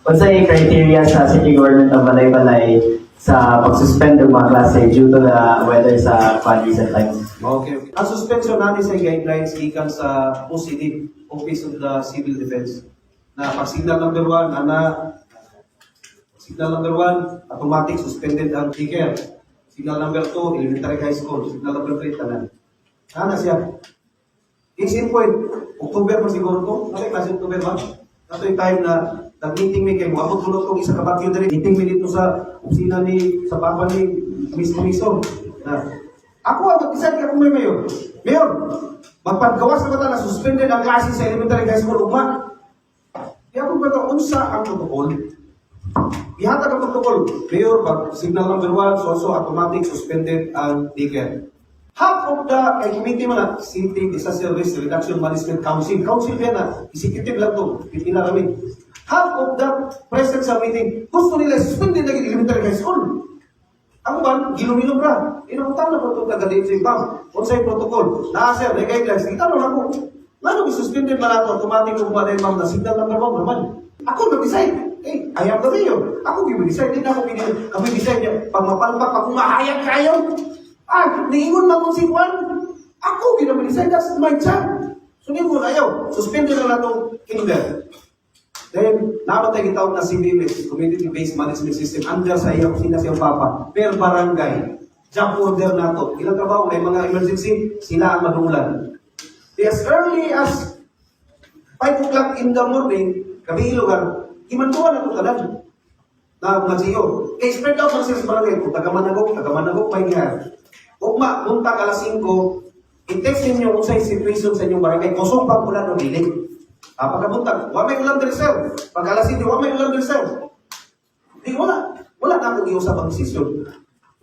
Unsa yung criteria sa City Government of Balay-Balay sa pag-suspend ng mga klase due to the weather sa recent times? Okay. Ang suspension natin sa guidelines gikan sa OCD, Office of the Civil Defense. Na pag signal number 1, signal number 1, automatic suspended ang ticker. Signal number 2, elementary high school. Signal number 3, tanan. Ano siya? Case in point, October pa siguro ko. Ano kasi October ba? Ito yung time na nag-meeting me kayo. Abot tulog kong isa kabakyo dali. Meeting me dito sa opisina sa papa ni Miso. Ako ang mag-decide ako may mayor. Mayor, magpagawas na ba na suspended ang klase sa elementary high school ugma? Kaya kung baga, unsa ang protocol? Ihatag ang protocol. Mayor, pag signal number 1, so automatic suspended ang ticket. Half of the committee man City Disaster Risk Reduction Management Council. Council yan na, executive lang to, pipila kami. Half of the present sa meeting, gusto nila suspended na elementary high school. Ako ba, gilumilom ra. Inakutan na po itong taga-date sa ibang. Kung sa'yo protocol, na-sir, may guidelines, itanong ako. Ano, suspended man ako, automatic kung pa rin ma'am na signal number 1 naman. Ako nag-decide. I am the mayor. Ako give-decide. Hindi na ako kami decide niya. Pag mapalpak, pag umahayag kayo. Niingon man kung si Juan. Ako give-decide. That's my job. Sunod ko na ayaw. Suspended na itong kinder. Then, namatay kitawag na CBMS, Community-Based Management System, under sa iyang kusina siyang papa, per barangay. Job order na ito. Ilang trabaho, may mga emergency, sila ang madulan. As early as 5 o'clock in the morning, gabi ilugan, imantuan na ito tanan na mga GO. Kaya spread out ng sales barangay, kung taga-managok, may gihar. Ugma, buntag alas 5, i-text ninyo kung sa'yo situation sa inyong barangay, kusong pang ulan o dilig. Pagkabuntag, wa may ulan din sir. Pag alas 7, wa may ulan din sir. Di, wala na akong iusap ang desisyon.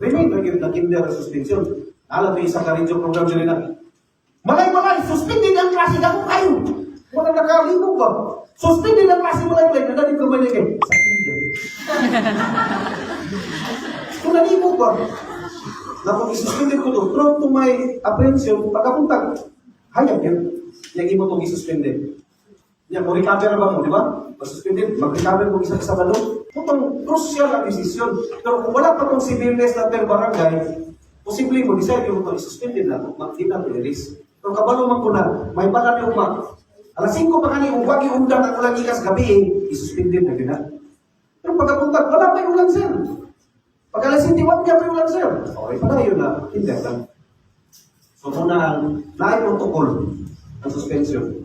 Remain na kinder suspension. Alam mo, isang ka-radio program dyan na, Malay, suspended ang klase na kung kayo. Wala nakalibog ba? Suspended ang klase malay, nadaling ko maligay. Sa kinder. Kung nalibog ba? Na kung isuspended ko to, through to my apprehension, pagkapuntag, hayag yan. Yung imo itong isuspended. Yan, kung recover ba mo, di ba? Masuspended, mag-recover mo isa-isa ba doon? Itong crucial ang desisyon. Pero kung wala pa itong civilness na per barangay, posible mo, decide yung itong isuspended na, hindi na release. Pero kabalo man ko na, may pala niyo ma. Alas 5 pa kani, kung wag yung undang ang ulang ikas gabi, isuspended na gina. Pero pagkapuntag, wala pa yung ulang sir. Pag alas 7, wag niya pa yung ulang sir. Okay pala yun na, hindi lang. So muna ang naay protocol ng suspension.